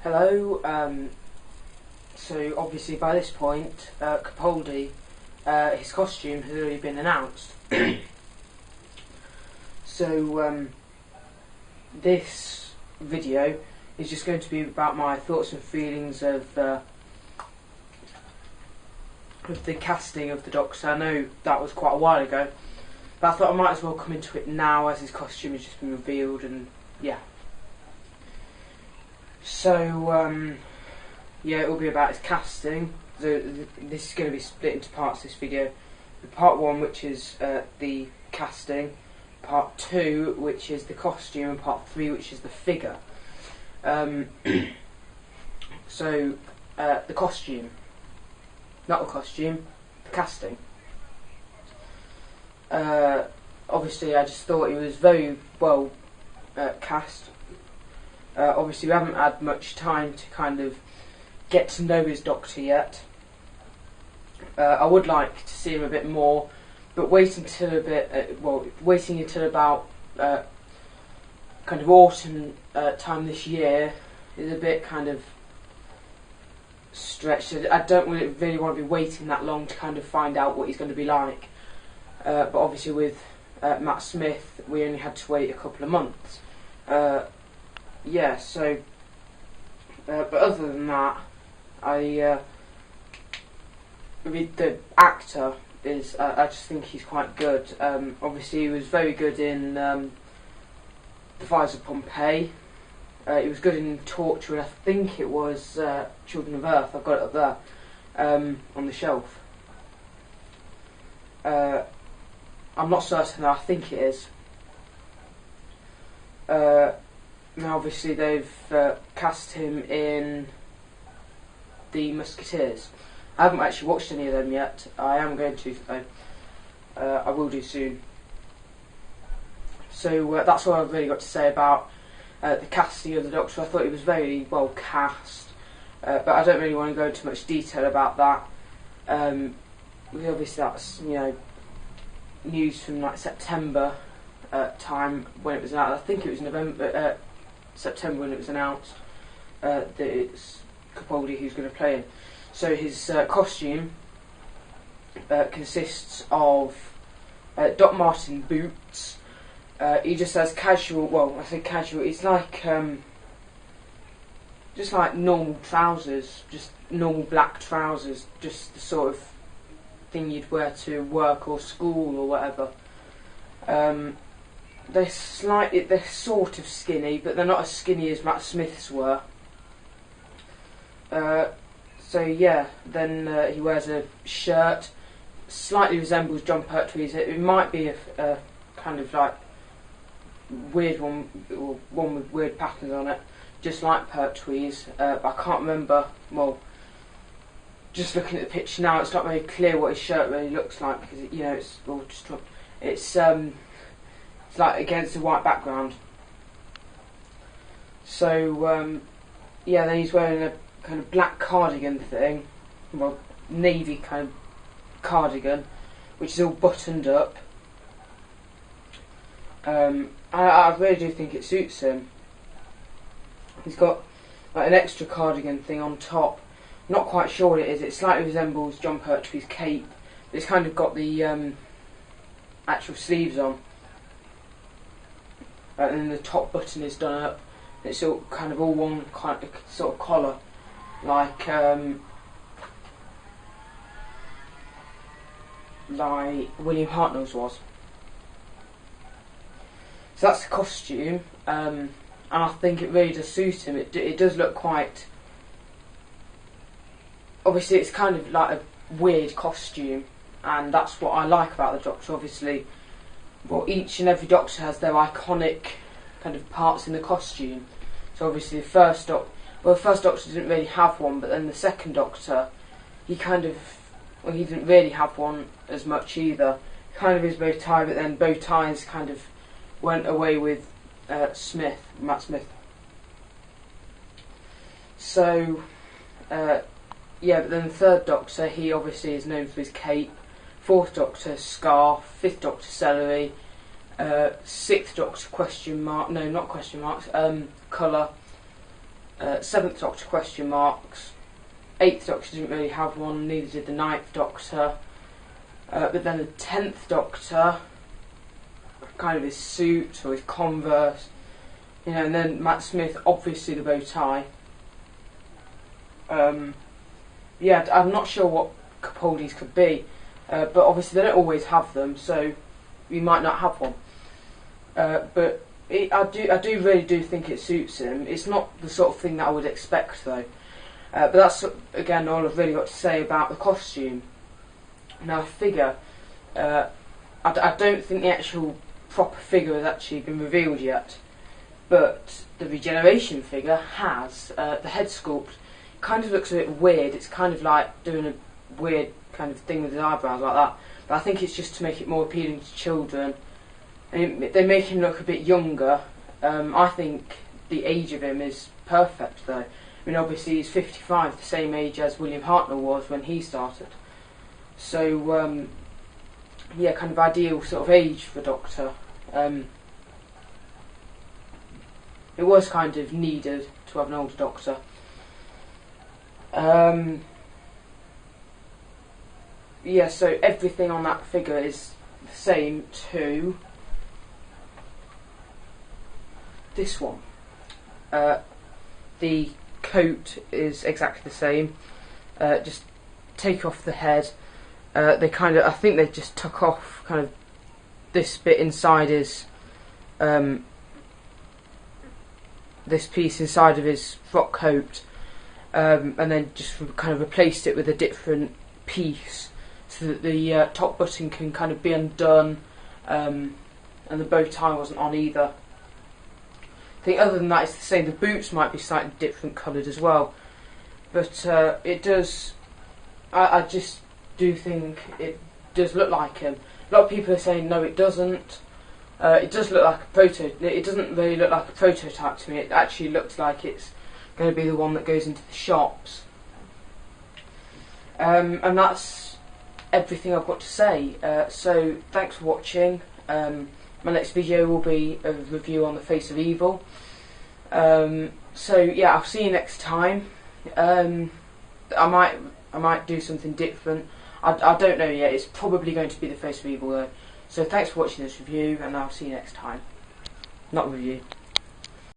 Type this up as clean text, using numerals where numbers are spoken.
Hello. So obviously by this point, Capaldi, his costume has already been announced. So this video is just going to be about my thoughts and feelings of the casting of the Doctor. I know that was quite a while ago, but I thought I might as well come into it now as his costume has just been revealed, and yeah. So yeah, it will be about his casting. This is going to be split into parts, this video. Part 1, which is the casting, Part 2, which is the costume, and Part 3, which is the figure. So the costume, not the costume, the casting. Obviously I just thought he was very well cast. Obviously we haven't had much time to kind of get to know his Doctor yet. I would like to see him a bit more, but waiting until about kind of autumn time this year is a bit kind of stretched. I don't really want to be waiting that long to kind of find out what he's going to be like. But obviously with Matt Smith we only had to wait a couple of months. Yeah, so but other than that, the actor is I just think he's quite good. Obviously he was very good in The Fires of Pompeii. He was good in Torture, and I think it was Children of Earth. I've got it up there on the shelf. I'm not certain, I think it is. Now obviously they've cast him in The Musketeers. I haven't actually watched any of them yet. I am going to though. I will do soon. So that's all I've really got to say about the casting of the Doctor. I thought he was very well cast, but I don't really want to go into much detail about that. Obviously that's, you know, news from like September time when it was announced. I think it was November, September when it was announced that it's Capaldi who's going to play him. So his costume consists of Doc Marten boots. He just has casual. Well, I say casual. It's like just like normal trousers, just normal black trousers, just the sort of thing you'd wear to work or school or whatever. They're sort of skinny, but they're not as skinny as Matt Smith's were. So yeah, then he wears a shirt, slightly resembles John Pertwee's. It might be a kind of like weird one, or one with weird patterns on it, just like Pertwee's. But I can't remember. Well, just looking at the picture now, it's not very clear what his shirt really looks like, because you know it's like against a white background. So yeah, then he's wearing a kind of black cardigan thing, well, navy kind of cardigan, which is all buttoned up. I really do think it suits him. He's got like an extra cardigan thing on top. Not quite sure what it is. It slightly resembles John Pertwee's cape, but it's kind of got the actual sleeves on, and then the top button is done up. It's all kind of all one kind of sort of collar, like William Hartnell's was. So that's the costume, and I think it really does suit him. It does look quite. Obviously, it's kind of like a weird costume, and that's what I like about the Doctor. Obviously, well, each and every Doctor has their iconic kind of parts in the costume. So obviously the first Doctor didn't really have one, but then the second Doctor, he didn't really have one as much either. Kind of his bow tie, but then bow ties kind of went away with Matt Smith. So yeah, but then the third Doctor, he obviously is known for his cape. Fourth Doctor, scarf. Fifth Doctor, celery. Sixth Doctor, question mark. No, not question marks. Colour. 7th Doctor question marks. 8th Doctor didn't really have one, neither did the 9th Doctor. But then the 10th Doctor, kind of his suit or his Converse, you know, and then Matt Smith, obviously the bow tie. Yeah, I'm not sure what Capaldi's could be, but obviously they don't always have them, so you might not have one. But I really do think it suits him. It's not the sort of thing that I would expect though. But that's again all I've really got to say about the costume. Now the figure, I don't think the actual proper figure has actually been revealed yet, but the regeneration figure has. The head sculpt kind of looks a bit weird. It's kind of like doing a weird kind of thing with his eyebrows like that, but I think it's just to make it more appealing to children. And they make him look a bit younger. I think the age of him is perfect though. I mean, obviously he's 55, the same age as William Hartnell was when he started. So, yeah, kind of ideal sort of age for Doctor. It was kind of needed to have an older Doctor. Yeah, so everything on that figure is the same to this one. The coat is exactly the same. Just take off the head. They kind of, I think they just took off kind of this bit inside his, this piece inside of his frock coat, and then just kind of replaced it with a different piece so that the top button can kind of be undone, and the bow tie wasn't on either. I think other than that it's the same. The boots might be slightly different coloured as well, but it does, I just do think it does look like him. A lot of people are saying no it doesn't. It does look like a it doesn't really look like a prototype to me. It actually looks like it's going to be the one that goes into the shops. And that's everything I've got to say. So thanks for watching. My next video will be a review on the Face of Evil. So yeah, I'll see you next time. I might do something different. I don't know yet. It's probably going to be the Face of Evil though. So thanks for watching this review, and I'll see you next time. Not review.